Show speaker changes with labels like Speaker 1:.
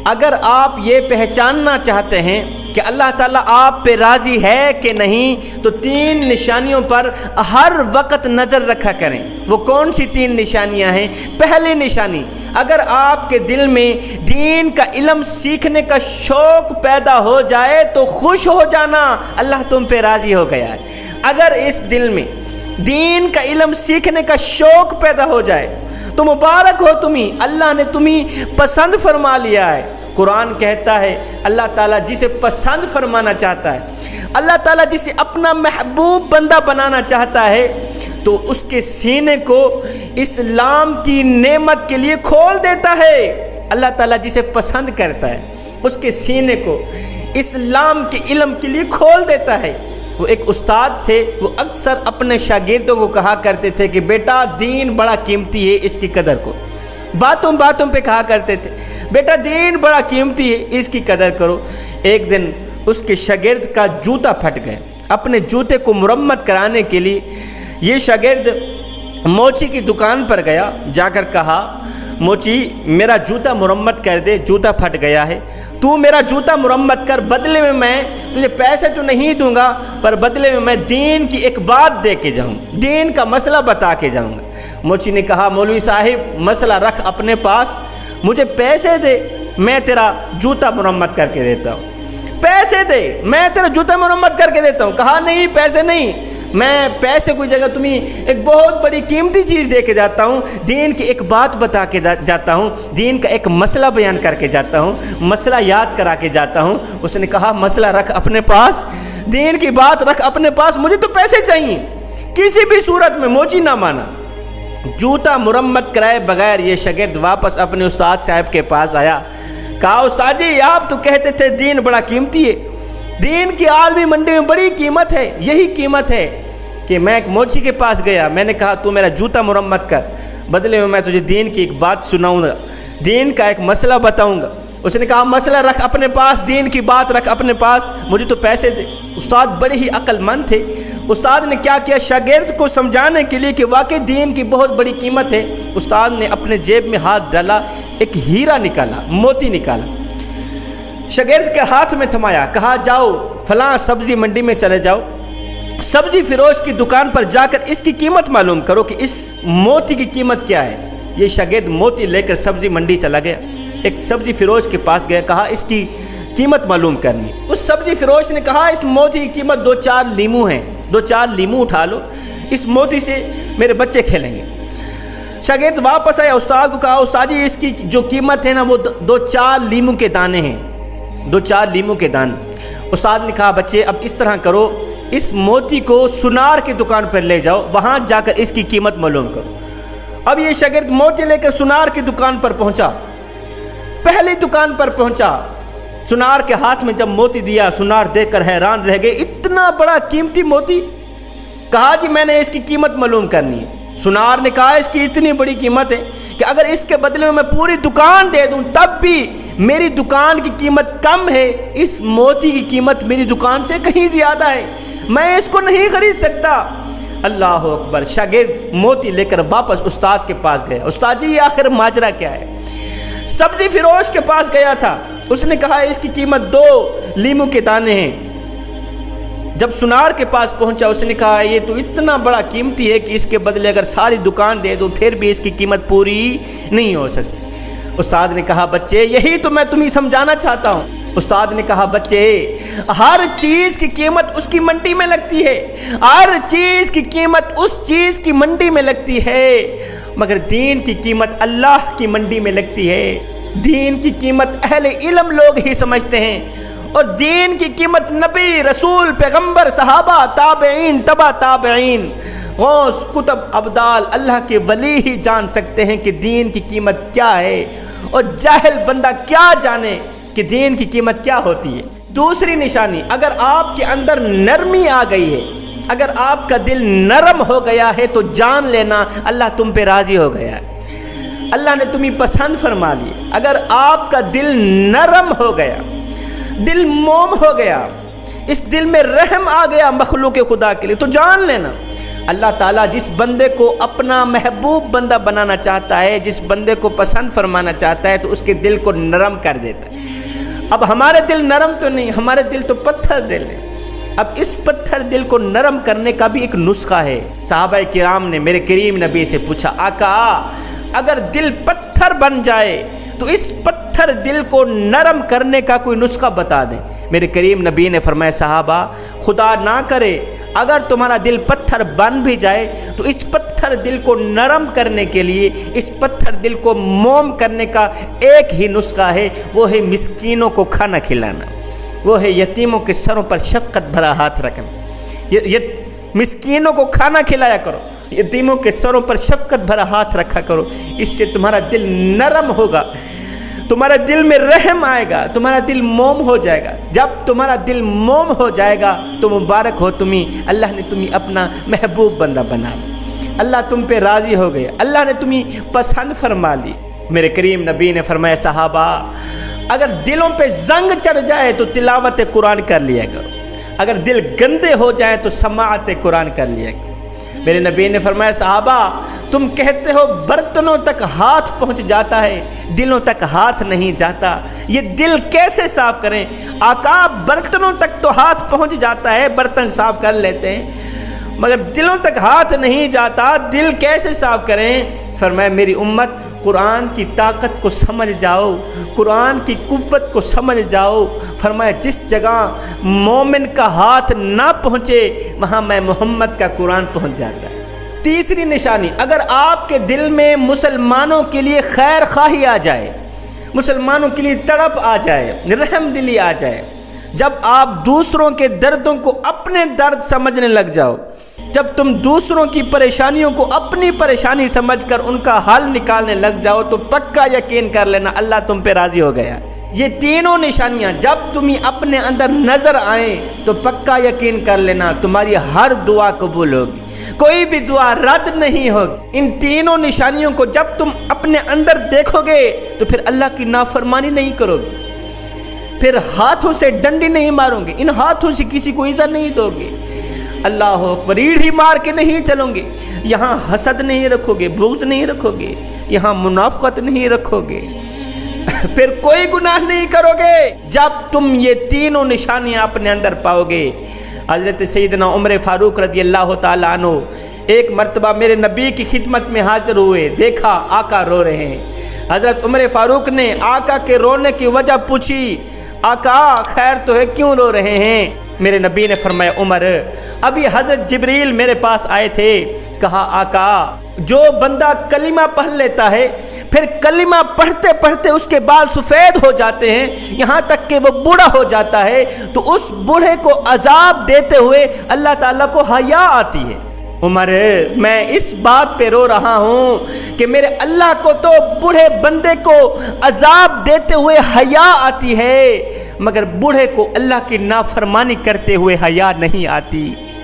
Speaker 1: اگر آپ یہ پہچاننا چاہتے ہیں کہ اللہ تعالیٰ آپ پہ راضی ہے کہ نہیں تو 3 نشانیوں پر ہر وقت نظر رکھا کریں۔ وہ کون سی 3 نشانیاں ہیں؟ پہلی نشانی، اگر آپ کے دل میں دین کا علم سیکھنے کا شوق پیدا ہو جائے تو خوش ہو جانا، اللہ تم پہ راضی ہو گیا ہے۔ اگر اس دل میں دین کا علم سیکھنے کا شوق پیدا ہو جائے تو مبارک ہو تمہیں، اللہ نے تمہیں پسند فرما لیا ہے۔ قرآن کہتا ہے اللہ تعالیٰ جسے پسند فرمانا چاہتا ہے، اللہ تعالیٰ جسے اپنا محبوب بندہ بنانا چاہتا ہے تو اس کے سینے کو اسلام کی نعمت کے لیے کھول دیتا ہے۔ اللہ تعالیٰ جسے پسند کرتا ہے اس کے سینے کو اسلام کے علم کے لیے کھول دیتا ہے۔ وہ ایک استاد تھے، وہ اکثر اپنے شاگردوں کو کہا کرتے تھے کہ بیٹا دین بڑا قیمتی ہے، اس کی قدر کو باتوں پہ کہا کرتے تھے، بیٹا دین بڑا قیمتی ہے، اس کی قدر کرو۔ ایک دن اس کے شاگرد کا جوتا پھٹ گیا، اپنے جوتے کو مرمت کرانے کے لیے یہ شاگرد موچی کی دکان پر گیا، جا کر کہا موچی میرا جوتا مرمت کر دے، جوتا پھٹ گیا ہے، تو میرا جوتا مرمت کر، بدلے میں تجھے پیسے تو نہیں دوں گا پر بدلے میں دین کی ایک بات دے کے جاؤں، دین کا مسئلہ بتا کے جاؤں گا۔ موچی نے کہا مولوی صاحب مسئلہ رکھ اپنے پاس، مجھے پیسے دے میں تیرا جوتا مرمت کر کے دیتا ہوں، پیسے دے میں تیرا جوتا مرمت کر کے دیتا ہوں۔ کہا نہیں پیسے نہیں، میں پیسے کی جگہ تمہیں ایک بہت بڑی قیمتی چیز دے کے جاتا ہوں، دین کی ایک بات بتا کے جاتا ہوں، دین کا ایک مسئلہ بیان کر کے جاتا ہوں، مسئلہ یاد کرا کے جاتا ہوں۔ اس نے کہا مسئلہ رکھ اپنے پاس، دین کی بات رکھ اپنے پاس، مجھے تو پیسے چاہیے کسی بھی صورت میں۔ موچی نہ مانا، جوتا مرمت کرائے بغیر یہ شاگرد واپس اپنے استاد صاحب کے پاس آیا، کہا استاد جی آپ تو کہتے تھے دین بڑا قیمتی ہے، دین کی عالمی منڈی میں بڑی قیمت ہے، یہی قیمت ہے کہ میں ایک موچی کے پاس گیا، میں نے کہا تو میرا جوتا مرمت کر، بدلے میں تجھے دین کی ایک بات سناؤں گا، دین کا ایک مسئلہ بتاؤں گا۔ اس نے کہا مسئلہ رکھ اپنے پاس، دین کی بات رکھ اپنے پاس، مجھے تو پیسے دے۔ استاد بڑے ہی عقل مند تھے، استاد نے کیا کیا، شاگرد کو سمجھانے کے لیے کہ واقعی دین کی بہت بڑی قیمت ہے، استاد نے اپنے جیب میں ہاتھ ڈالا، ایک ہیرا نکالا، موتی نکالا، شاگرد کے ہاتھ میں تھمایا، کہا جاؤ فلاں سبزی منڈی میں چلے جاؤ، سبزی فروش کی دکان پر جا کر اس کی قیمت معلوم کرو کہ اس موتی کی قیمت کیا ہے۔ یہ شاگرد موتی لے کر سبزی منڈی چلا گیا، ایک سبزی فروش کے پاس گیا، کہا اس کی قیمت معلوم کرنی۔ اس سبزی فروش نے کہا اس موتی کی قیمت 2-4 لیمو ہیں، 2-4 لیمو اٹھا لو، اس موتی سے میرے بچے کھیلیں گے۔ شاگرد واپس آیا، استاد کو کہا استاد جی اس کی جو قیمت ہے نا وہ 2-4 لیمو کے دانے ہیں، 2-4 لیمو کے دانے۔ استاد نے کہا بچے اب اس طرح کرو، اس موتی کو سنار کی دکان پر لے جاؤ، وہاں جا کر اس کی قیمت معلوم کرو۔ اب یہ شاگرد موتی لے کر سنار کی دکان پر پہنچا، پہلی دکان پر پہنچا، سنار کے ہاتھ میں جب موتی دیا، سنار دیکھ کر حیران رہ گئے، اتنا بڑا قیمتی موتی۔ کہا جی میں نے اس کی قیمت معلوم کرنی ہے۔ سنار نے کہا اس کی اتنی بڑی قیمت ہے کہ اگر اس کے بدلے میں پوری دکان دے دوں تب بھی میری دکان کی قیمت کم ہے، اس موتی کی قیمت میری دکان سے کہیں زیادہ ہے، میں اس کو نہیں خرید سکتا۔ اللہ اکبر، شاگرد موتی لے کر واپس استاد کے پاس گیا، استاد جی یہ آخر ماجرا کیا ہے؟ سبزی فروش کے پاس گیا تھا، اس نے کہا اس کی قیمت 2 لیمو کے دانے ہیں۔ جب سنار کے پاس پہنچا اس نے کہا یہ تو اتنا بڑا قیمتی ہے کہ اس کے بدلے اگر ساری دکان دے دوں پھر بھی اس کی قیمت پوری نہیں ہو سکتی۔ استاد نے کہا بچے یہی تو میں تمہیں سمجھانا چاہتا ہوں۔ استاد نے کہا بچے ہر چیز کی قیمت اس کی منڈی میں لگتی ہے، ہر چیز کی قیمت اس چیز کی منڈی میں لگتی ہے، مگر دین کی قیمت اللہ کی منڈی میں لگتی ہے۔ دین کی قیمت اہل علم لوگ ہی سمجھتے ہیں، اور دین کی قیمت نبی، رسول، پیغمبر، صحابہ، تابعین، تبع تابعین، غوث، کتب، ابدال، اللہ کے ولی ہی جان سکتے ہیں کہ دین کی قیمت کیا ہے، اور جاہل بندہ کیا جانے کہ دین کی قیمت کیا ہوتی ہے۔ دوسری نشانی، اگر آپ کے اندر نرمی آ گئی ہے، اگر آپ کا دل نرم ہو گیا ہے تو جان لینا اللہ تم پہ راضی ہو گیا ہے، اللہ نے تمہیں پسند فرما لی۔ اگر آپ کا دل نرم ہو گیا، دل موم ہو گیا، اس دل میں رحم آ گیا مخلوق خدا کے لیے، تو جان لینا اللہ تعالیٰ جس بندے کو اپنا محبوب بندہ بنانا چاہتا ہے، جس بندے کو پسند فرمانا چاہتا ہے تو اس کے دل کو نرم کر دیتا ہے۔ اب ہمارے دل نرم تو نہیں، ہمارے دل تو پتھر دل ہے۔ اب اس پتھر دل کو نرم کرنے کا بھی ایک نسخہ ہے۔ صحابہ کرام نے میرے کریم نبی سے پوچھا، آقا اگر دل پتھر بن جائے تو اس پتھر دل کو نرم کرنے کا کوئی نسخہ بتا دیں۔ میرے کریم نبی نے فرمایا، صحابہ خدا نہ کرے اگر تمہارا دل پتھر بن بھی جائے تو اس پتھر دل کو نرم کرنے کے لیے، اس پتھر دل کو موم کرنے کا ایک ہی نسخہ ہے، وہ ہے مسکینوں کو کھانا کھلانا، وہ ہے یتیموں کے سروں پر شفقت بھرا ہاتھ رکھنا۔ مسکینوں کو کھانا کھلایا کرو، یتیموں کے سروں پر شفقت بھرا ہاتھ رکھا کرو، اس سے تمہارا دل نرم ہوگا، تمہارا دل میں رحم آئے گا، تمہارا دل موم ہو جائے گا۔ جب تمہارا دل موم ہو جائے گا تو مبارک ہو تمہیں، اللہ نے تمہیں اپنا محبوب بندہ بنا لیا، اللہ تم پہ راضی ہو گیا، اللہ نے تمہیں پسند فرما لی۔ میرے کریم نبی نے فرمایا، صحابہ اگر دلوں پہ زنگ چڑھ جائے تو تلاوت قرآن کر لیا کرو، اگر دل گندے ہو جائیں تو سماعت قرآن کر لیا کرو۔ میرے نبی نے فرمایا، صحابہ تم کہتے ہو برتنوں تک ہاتھ پہنچ جاتا ہے، دلوں تک ہاتھ نہیں جاتا، یہ دل کیسے صاف کریں؟ آقا برتنوں تک تو ہاتھ پہنچ جاتا ہے، برتن صاف کر لیتے ہیں، مگر دلوں تک ہاتھ نہیں جاتا، دل کیسے صاف کریں؟ فرمایا، میری امت قرآن کی طاقت کو سمجھ جاؤ، قرآن کی قوت کو سمجھ جاؤ۔ فرمایا، جس جگہ مومن کا ہاتھ نہ پہنچے وہاں میں محمد کا قرآن پہنچ جاتا ہے۔ تیسری نشانی، اگر آپ کے دل میں مسلمانوں کے لیے خیر خواہی آ جائے، مسلمانوں کے لیے تڑپ آ جائے، رحم دلی آ جائے، جب آپ دوسروں کے دردوں کو اپنے درد سمجھنے لگ جاؤ، جب تم دوسروں کی پریشانیوں کو اپنی پریشانی سمجھ کر ان کا حل نکالنے لگ جاؤ تو پکا یقین کر لینا اللہ تم پہ راضی ہو گیا۔ یہ تینوں نشانیاں جب تمہیں اپنے اندر نظر آئیں تو پکا یقین کر لینا تمہاری ہر دعا قبول ہوگی، کوئی بھی دعا رد نہیں ہوگی۔ ان تینوں نشانیوں کو جب تم اپنے اندر دیکھو گے تو پھر اللہ کی نافرمانی نہیں کرو گے، پھر ہاتھوں سے ڈنڈی نہیں مارو گے، ان ہاتھوں سے کسی کو ایذا نہیں دو گے، اللہ اکبر ہی مار کے نہیں چلو گے، یہاں حسد نہیں رکھو گے، بغض نہیں رکھو گے، یہاں منافقت نہیں رکھو گے، پھر کوئی گناہ نہیں کرو گے جب تم یہ تینوں نشانیاں اپنے اندر پاؤ گے۔ حضرت سیدنا عمر فاروق رضی اللہ تعالیٰ عنہ ایک مرتبہ میرے نبی کی خدمت میں حاضر ہوئے، دیکھا آقا رو رہے ہیں۔ حضرت عمر فاروق نے آقا کے رونے کی وجہ پوچھی، آقا خیر تو ہے، کیوں رو رہے ہیں؟ میرے نبی نے فرمایا، عمر ابھی حضرت جبریل میرے پاس آئے تھے، کہا آقا جو بندہ کلمہ پڑھ لیتا ہے پھر کلمہ پڑھتے پڑھتے اس کے بال سفید ہو جاتے ہیں یہاں تک کہ وہ بوڑھا ہو جاتا ہے تو اس بوڑھے کو عذاب دیتے ہوئے اللہ تعالیٰ کو حیا آتی ہے۔ عمر میں اس بات پہ رو رہا ہوں کہ میرے اللہ کو تو بوڑھے بندے کو عذاب دیتے ہوئے حیا آتی ہے، مگر بوڑھے کو اللہ کی نافرمانی کرتے ہوئے حیا نہیں آتی۔